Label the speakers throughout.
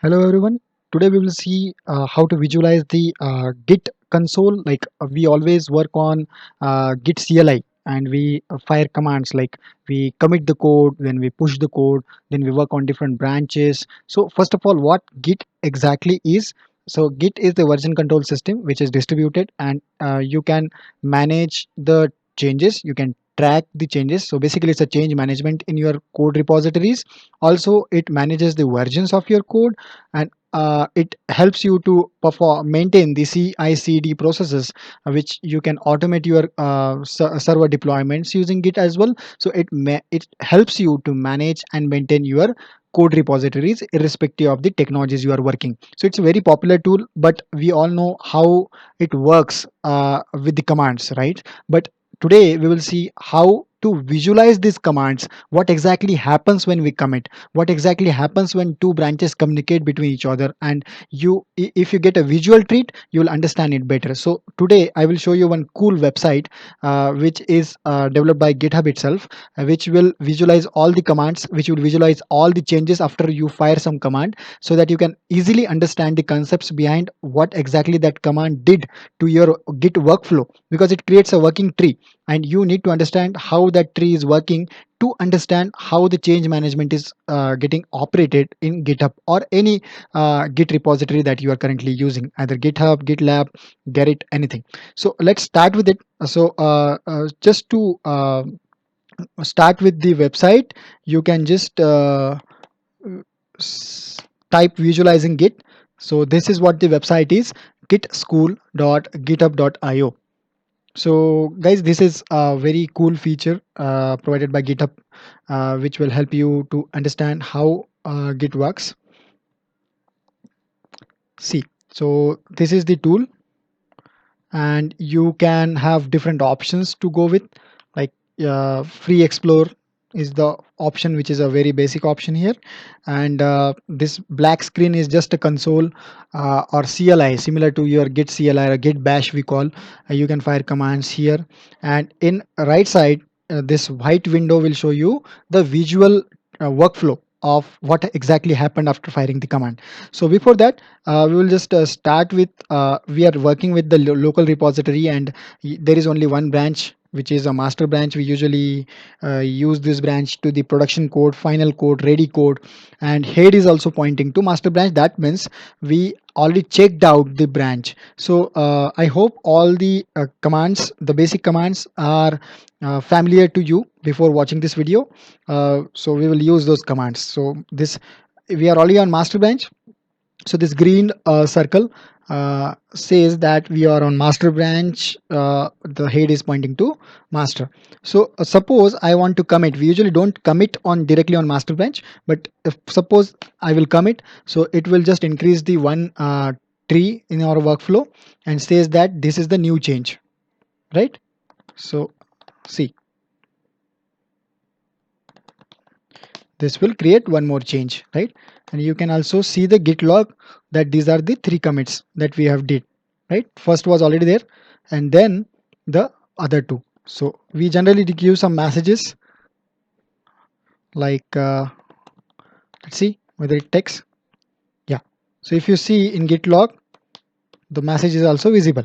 Speaker 1: Hello everyone. Today we will see how to visualize the Git console. We always work on Git CLI and we fire commands like we commit the code, then we push the code, then we work on different branches. So first of all, what Git exactly is? So Git is the version control system which is distributed and you can manage the changes. You can track the changes. So basically, it's a change management in your code repositories. Also, it manages the versions of your code and it helps you to perform maintain the CI/CD processes, which you can automate your server deployments using Git as well. So it helps you to manage and maintain your code repositories irrespective of the technologies you are working. So it's a very popular tool, but we all know how it works with the commands, right? But today we will see how to visualize these commands, what exactly happens when we commit, what exactly happens when two branches communicate between each other, and if you get a visual treat, you will understand it better. So today I will show you one cool website which is developed by GitHub itself, which will visualize all the commands, which will visualize all the changes after you fire some command, so that you can easily understand the concepts behind what exactly that command did to your Git workflow, because it creates a working tree and you need to understand how that tree is working to understand how the change management is getting operated in GitHub or any Git repository that you are currently using, either GitHub, GitLab, Gerrit, anything. So let's start with it. Just to start with the website, you can just s- type visualizing Git. So this is what the website is: gitschool.github.io. So guys, this is a very cool feature provided by GitHub, which will help you to understand how Git works. See, so this is the tool, and you can have different options to go with, like free explore is the option, which is a very basic option here. And this black screen is just a console or CLI, similar to your Git CLI or Git bash we call. You can fire commands here, and in right side, this white window will show you the visual workflow of what exactly happened after firing the command. So before that, we will just start with we are working with the local repository, and there is only one branch, which is a master branch. We usually use this branch to the production code, final code, ready code, and head is also pointing to master branch. That means we already checked out the branch. So I hope all the commands, the basic commands, are familiar to you before watching this video. So we will use those commands. So this, we are already on master branch. So this green circle says that we are on master branch. The head is pointing to master. So suppose I want to commit. We usually don't commit on directly on master branch, but if suppose I will commit, so it will just increase the one tree in our workflow and says that this is the new change, right? So see, this will create one more change, right? And you can also see the git log that these are the three commits that we have did, right? First was already there, and then the other two. So we generally give some messages like let's see whether it takes. Yeah, so if you see in git log, the message is also visible,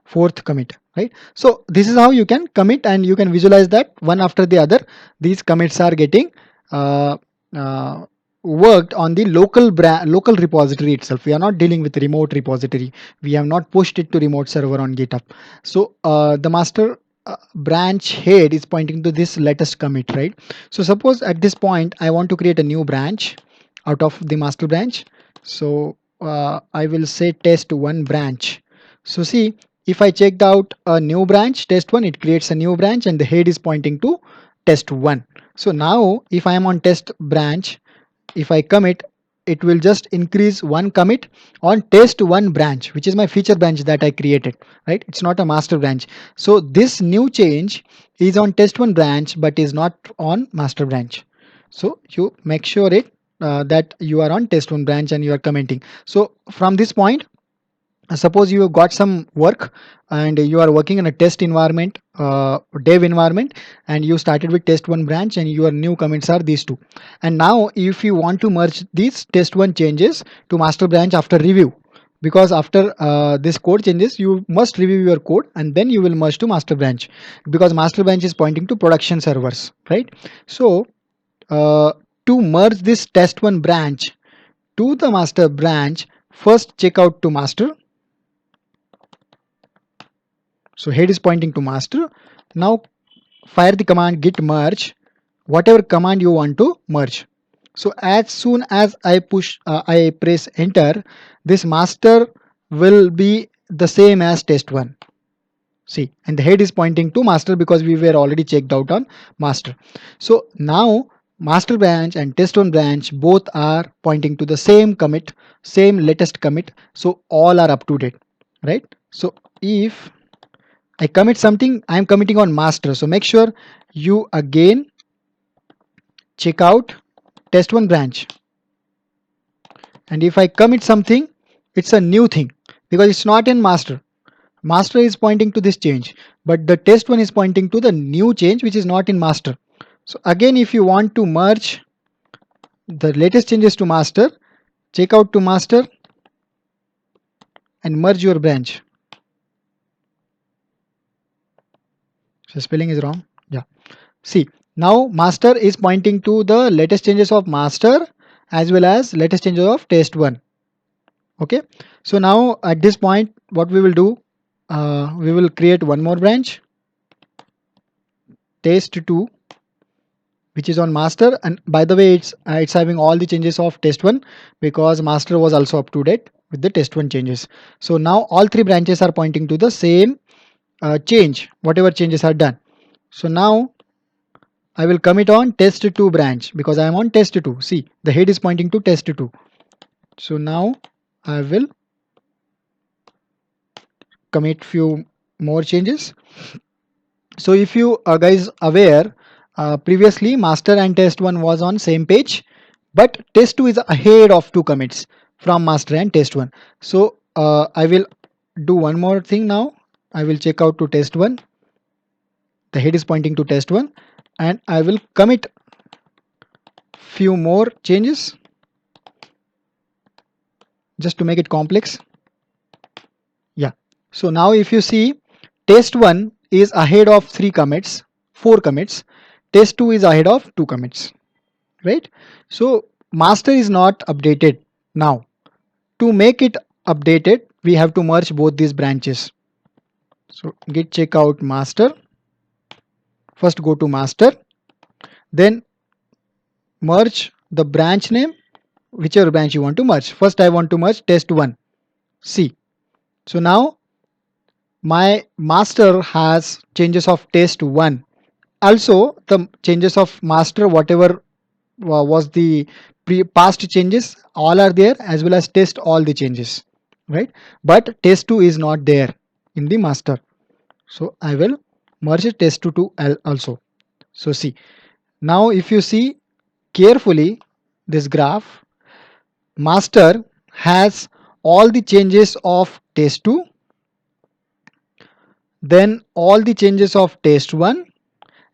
Speaker 1: fourth commit, right? So this is how you can commit, and you can visualize that one after the other these commits are getting uh, uh, worked on the local repository itself. We are not dealing with remote repository. We have not pushed it to remote server on GitHub. So the master branch head is pointing to this latest commit, right? So suppose at this point I want to create a new branch out of the master branch. So I will say test one branch. So see, if I checked out a new branch, test one, it creates a new branch and the head is pointing to test one. So now if I am on test branch, if I commit, it will just increase one commit on test one branch, which is my feature branch that I created, right? It's not a master branch. So this new change is on test one branch, but is not on master branch. So you make sure it that you are on test one branch and you are commenting. So from this point, suppose you got some work and you are working in a test environment, dev environment, and you started with test one branch and your new commits are these two. And now if you want to merge these test one changes to master branch after review, because after this code changes you must review your code and then you will merge to master branch, because master branch is pointing to production servers, right? So uh, to merge this test one branch to the master branch, first check out to master. So head is pointing to master. Now fire the command git merge, whatever command you want to merge. So as soon as I press enter, this master will be the same as test one. See, and the head is pointing to master because we were already checked out on master. So now master branch and test one branch both are pointing to the same commit, same latest commit. So all are up to date, right? So if I commit something, I am committing on master. So make sure you again check out test one branch. And if I commit something, it's a new thing because it's not in master. Master is pointing to this change, but the test one is pointing to the new change which is not in master. So again, if you want to merge the latest changes to master, check out to master and merge your branch. So spelling is wrong. Yeah. See, now master is pointing to the latest changes of master as well as latest changes of test one. Okay. So now at this point, what we will do, we will create one more branch, test2, which is on master. And by the way, it's having all the changes of test one because master was also up to date with the test one changes. So now all three branches are pointing to the same change, whatever changes are done. So now I will commit on test2 branch because I am on test2. See, the head is pointing to test2. So now I will commit few more changes. So if you guys aware, previously master and test one was on same page, but test two is ahead of two commits from master and test one. So I will do one more thing now. I will check out to test one. The head is pointing to test one, and I will commit few more changes just to make it complex. Yeah. So now if you see, test one is ahead of three commits, four commits. Test two is ahead of two commits, right? So master is not updated now. To make it updated, we have to merge both these branches. So git check out master. First go to master, then merge the branch name, whichever branch you want to merge. First I want to merge test one. See. So now my master has changes of test one. Also the changes of master, whatever was the past changes, all are there, as well as test all the changes, right? But test 2 is not there in the master. So I will merge test 2 to L also. So see, now if you see carefully this graph, master has all the changes of test 2, then all the changes of test 1,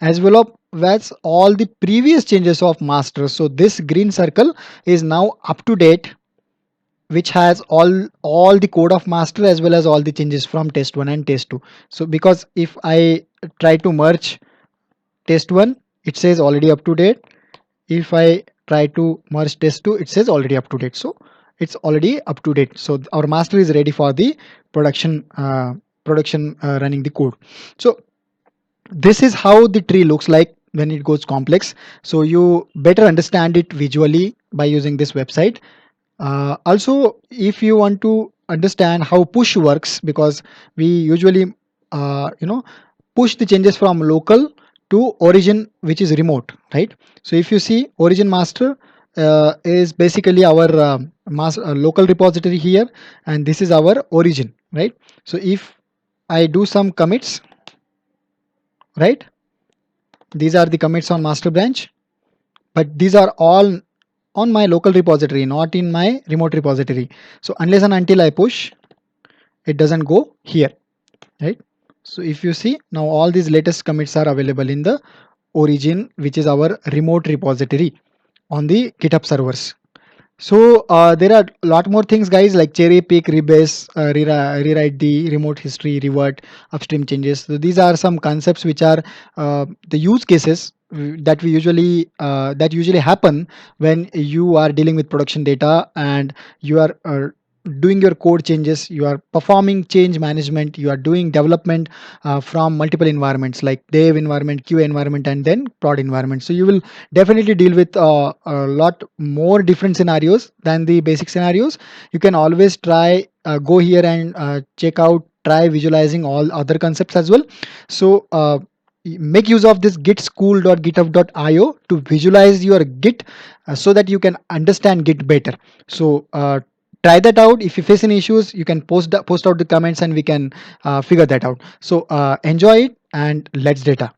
Speaker 1: as well as all the previous changes of master. So this green circle is now up to date, which has all the code of master as well as all the changes from test 1 and test 2. So because if I try to merge test 1, it says already up to date. If I try to merge test 2, it says already up to date. So it's already up to date. So our master is ready for the production running the code. So this is how the tree looks like when it goes complex. So you better understand it visually by using this website. Also, if you want to understand how push works, because we usually push the changes from local to origin, which is remote, right? So if you see, origin master is basically our local repository here, and this is our origin, right? So if I do some commits, right, these are the commits on master branch, but these are all on my local repository, not in my remote repository. So unless and until I push, it doesn't go here, right? So if you see now, all these latest commits are available in the origin, which is our remote repository on the GitHub servers. So there are a lot more things, guys, like cherry pick, rebase, rewrite the remote history, revert upstream changes. So these are some concepts which are the use cases that usually happen when you are dealing with production data, and you are doing your code changes, you are performing change management, you are doing development from multiple environments like dev environment, QA environment, and then prod environment. So you will definitely deal with a lot more different scenarios than the basic scenarios. You can always try go here and check out, try visualizing all other concepts as well. So make use of this gitschool.github.io to visualize your git, so that you can understand git better. So try that out. If you face any issues, you can post out the comments, and we can figure that out. So enjoy it, and let's data.